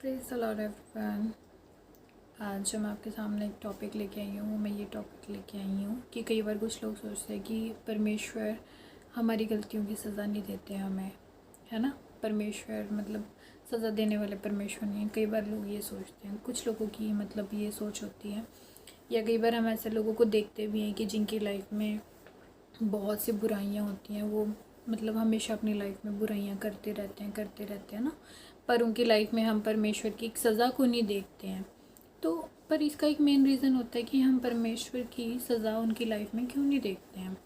Praise the Lord everyone. आज जो मैं आपके सामने एक टॉपिक लेके आई हूँ, मैं ये टॉपिक लेके आई हूँ कि कई बार कुछ लोग सोचते हैं कि परमेश्वर हमारी गलतियों की सज़ा नहीं देते हमें, है ना। परमेश्वर मतलब सज़ा देने वाले परमेश्वर नहीं हैं। कई बार लोग ये सोचते हैं, कुछ लोगों की मतलब ये सोच होती है, या कई बार हम ऐसे लोगों को देखते भी हैं कि जिनकी लाइफ में बहुत सी बुराइयां होती हैं। वो मतलब हमेशा अपनी लाइफ में बुराइयां करते रहते हैं ना, पर उनकी लाइफ में हम परमेश्वर की एक सज़ा को नहीं देखते हैं। तो पर इसका एक मेन रीज़न होता है कि हम परमेश्वर की सज़ा उनकी लाइफ में क्यों नहीं देखते हैं।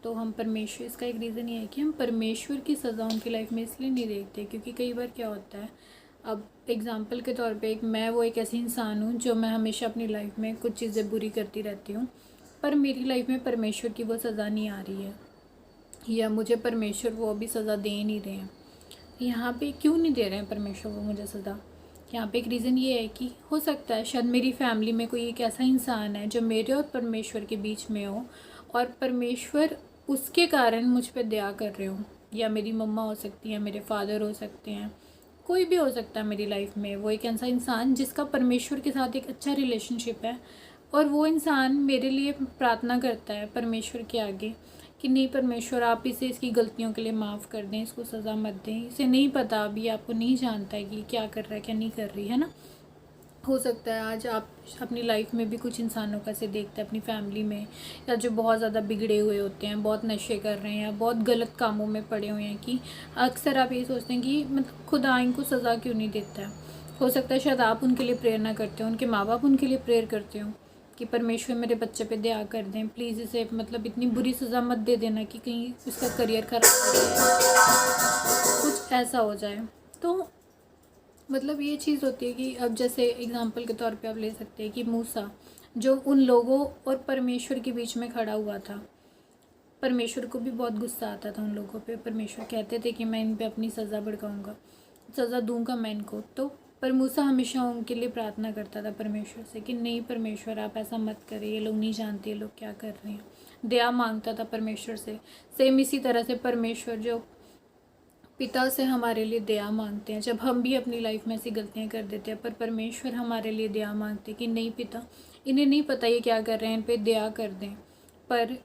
तो हम परमेश्वर इसका एक रीज़न ये है कि हम परमेश्वर की सज़ा उनकी लाइफ में इसलिए नहीं देखते क्योंकि कई बार क्या होता है, अब एग्ज़ाम्पल के तौर पे एक ऐसी इंसान हूँ जो मैं हमेशा अपनी लाइफ में कुछ चीज़ें बुरी करती रहती हूँ, पर मेरी लाइफ में परमेश्वर की वो सज़ा नहीं आ रही है, या मुझे परमेश्वर वो अभी सज़ा दे नहीं रहे हैं। यहाँ पे क्यों नहीं दे रहे हैं परमेश्वर वो मुझे सज़ा? यहाँ पे एक रीज़न ये है कि हो सकता है शायद मेरी फैमिली में कोई एक ऐसा इंसान है जो मेरे और परमेश्वर के बीच में हो, और परमेश्वर उसके कारण मुझ पर दया कर रहे हो। या मेरी मम्मा हो सकती है, मेरे फादर हो सकते हैं, कोई भी हो सकता है मेरी लाइफ में वो एक ऐसा इंसान जिसका परमेश्वर के साथ एक अच्छा रिलेशनशिप है, और वो इंसान मेरे लिए प्रार्थना करता है परमेश्वर के आगे कि नहीं परमेश्वर, आप इसे इसकी गलतियों के लिए माफ़ कर दें, इसको सज़ा मत दें, इसे नहीं पता, अभी आपको नहीं जानता है कि क्या कर रहा है क्या नहीं कर रही है ना। हो सकता है आज आप अपनी लाइफ में भी कुछ इंसानों का से देखते हैं अपनी फैमिली में, या जो बहुत ज़्यादा बिगड़े हुए होते हैं, बहुत नशे कर रहे हैं या बहुत गलत कामों में पड़े हुए हैं, कि अक्सर आप ये सोचते हैं कि मतलब खुदा इनको सज़ा क्यों नहीं देता है। हो सकता है शायद आप उनके लिए प्रेयर ना करते हो, उनके माँ बाप उनके लिए प्रेयर करते हो कि परमेश्वर मेरे बच्चे पे दया कर दें, प्लीज़ इसे मतलब इतनी बुरी सज़ा मत दे देना कि कहीं उसका करियर ख़राब हो जाए, कुछ ऐसा हो जाए। तो मतलब ये चीज़ होती है कि अब जैसे एग्जांपल के तौर पे आप ले सकते हैं कि मूसा जो उन लोगों और परमेश्वर के बीच में खड़ा हुआ था, परमेश्वर को भी बहुत गुस्सा आता था उन लोगों पे। परमेश्वर कहते थे कि मैं इन पे अपनी सज़ा भड़काऊँगा, सज़ा दूंगा मैं इनको। तो पर मूसा हमेशा उनके लिए प्रार्थना करता था परमेश्वर से कि नहीं परमेश्वर, आप ऐसा मत करें, ये लोग नहीं जानते ये लोग क्या कर रहे हैं। दया मांगता था परमेश्वर से। सेम इसी तरह से परमेश्वर जो पिता से हमारे लिए दया मांगते हैं जब हम भी अपनी लाइफ में ऐसी गलतियां कर देते हैं, पर परमेश्वर हमारे लिए दया मांगते हैं कि नहीं पिता, इन्हें नहीं पता ये क्या कर रहे हैं, इन पे दया कर दें। पर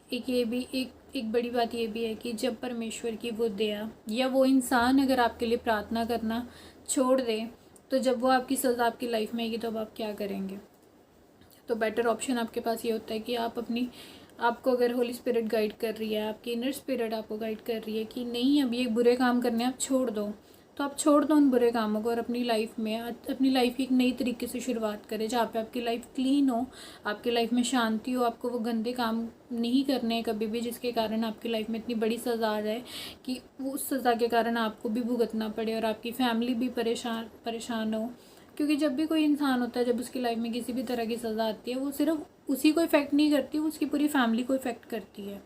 एक बड़ी बात ये भी है कि जब परमेश्वर की वो दया, या वो इंसान अगर आपके लिए प्रार्थना करना छोड़ दे, तो जब वो आपकी सज़ा आपकी लाइफ में आएगी तो अब आप क्या करेंगे। तो बेटर ऑप्शन आपके पास ये होता है कि आपको अगर होली स्पिरिट गाइड कर रही है, आपकी इनर स्पिरिट आपको गाइड कर रही है कि नहीं अब ये बुरे काम करने आप छोड़ दो, तो आप छोड़ दो उन बुरे कामों को और अपनी लाइफ की एक नई तरीके से शुरुआत करें, जहाँ पे आपकी लाइफ क्लीन हो, आपकी लाइफ में शांति हो, आपको वो गंदे काम नहीं करने हैं कभी भी जिसके कारण आपकी लाइफ में इतनी बड़ी सज़ा आ जाए कि वो उस सज़ा के कारण आपको भी भुगतना पड़े और आपकी फैमिली भी परेशान हो। क्योंकि जब भी कोई इंसान होता है, जब उसकी लाइफ में किसी भी तरह की सज़ा आती है, वो सिर्फ उसी को इफ़ेक्ट नहीं करती, वो उसकी पूरी फैमिली को इफ़ेक्ट करती है।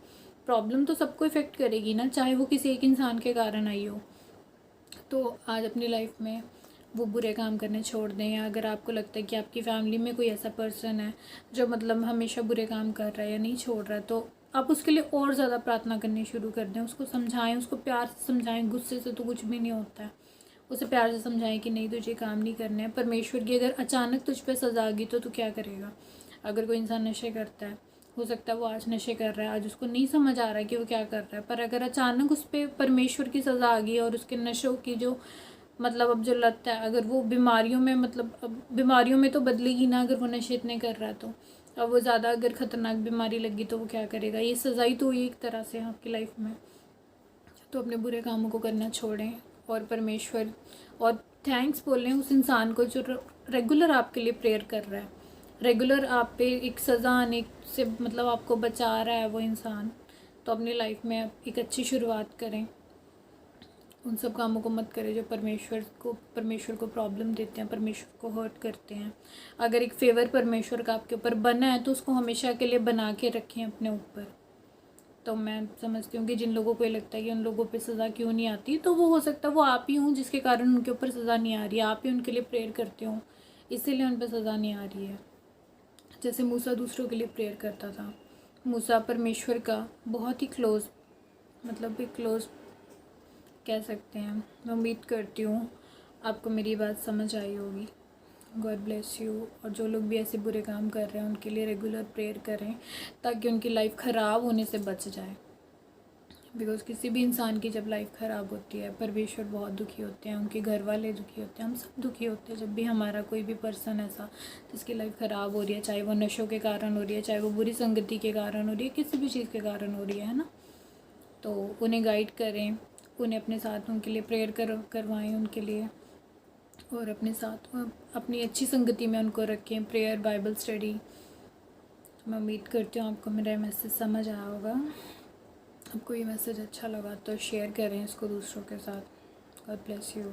प्रॉब्लम तो सबको इफ़ेक्ट करेगी ना, चाहे वो किसी एक इंसान के कारण आई हो। तो आज अपनी लाइफ में वो बुरे काम करने छोड़ दें, या अगर आपको लगता है कि आपकी फैमिली में कोई ऐसा पर्सन है जो मतलब हमेशा बुरे काम कर रहा है या नहीं छोड़ रहा है, तो आप उसके लिए और ज़्यादा प्रार्थना करनी शुरू कर दें। उसको समझाएं, उसको प्यार से समझाएं, गुस्से से तो कुछ भी नहीं होता है। उसे प्यार से समझाएं कि नहीं तुझे काम नहीं करने हैं। परमेश्वर की अगर अचानक तुझ पे सजा आ गई तो तू क्या करेगा। अगर कोई इंसान नशे करता है, हो सकता है वो आज नशे कर रहा है, आज उसको नहीं समझ आ रहा है कि वो क्या कर रहा है, पर अगर अचानक उस पर परमेश्वर की सज़ा आ गई और उसके नशों की जो मतलब अब जो लत है, अगर वो बीमारियों में मतलब अब बीमारियों में तो बदलेगी ना, अगर वो नशे इतने कर रहा है तो अब वो ज़्यादा अगर ख़तरनाक बीमारी लगी तो वो क्या करेगा। ये सज़ा ही तो हुई एक तरह से आपकी लाइफ में। तो अपने बुरे कामों को करना छोड़ें और परमेश्वर और थैंक्स बोलें उस इंसान को जो रेगुलर आपके लिए प्रेयर कर रहा है, रेगुलर आप पे एक सज़ा आने से मतलब आपको बचा रहा है वो इंसान। तो अपनी लाइफ में आप एक अच्छी शुरुआत करें, उन सब कामों को मत करें जो परमेश्वर को प्रॉब्लम देते हैं, परमेश्वर को हर्ट करते हैं। अगर एक फेवर परमेश्वर का आपके ऊपर बना है तो उसको हमेशा के लिए बना के रखें अपने ऊपर। तो मैं समझती हूँ कि जिन लोगों को ये लगता है कि उन लोगों पे सज़ा क्यों नहीं आती, तो वो हो सकता है वो आप ही हूँ जिसके कारण उनके ऊपर सज़ा नहीं आ रही है। आप ही उनके लिए प्रेयर करते हो, इसीलिए उन पर सज़ा नहीं आ रही है। जैसे मूसा दूसरों के लिए प्रेयर करता था, मूसा परमेश्वर का बहुत ही क्लोज मतलब एक क्लोज कह सकते हैं। मैं उम्मीद करती हूँ आपको मेरी बात समझ आई होगी। God bless you. और जो लोग भी ऐसे बुरे काम कर रहे हैं उनके लिए रेगुलर प्रेयर करें ताकि उनकी लाइफ ख़राब होने से बच जाए। बिकॉज़ किसी भी इंसान की जब लाइफ ख़राब होती है, परमेश्वर बहुत दुखी होते हैं, उनके घर वाले दुखी होते हैं, हम सब दुखी होते हैं जब भी हमारा कोई भी पर्सन ऐसा जिसकी लाइफ ख़राब हो रही है, चाहे वो नशों के कारण हो रही है, चाहे वो बुरी संगति के कारण हो रही है, किसी भी चीज़ के कारण हो रही है ना। तो उन्हें गाइड करें, उन्हें अपने साथ उनके लिए प्रेयर करवाएं उनके लिए, और अपने साथ अपनी अच्छी संगति में उनको रखें, प्रेयर, बाइबल स्टडी। मैं उम्मीद करती हूँ आपको मेरा मैसेज समझ आया होगा। आपको ये मैसेज अच्छा लगा तो शेयर करें इसको दूसरों के साथ। God bless you.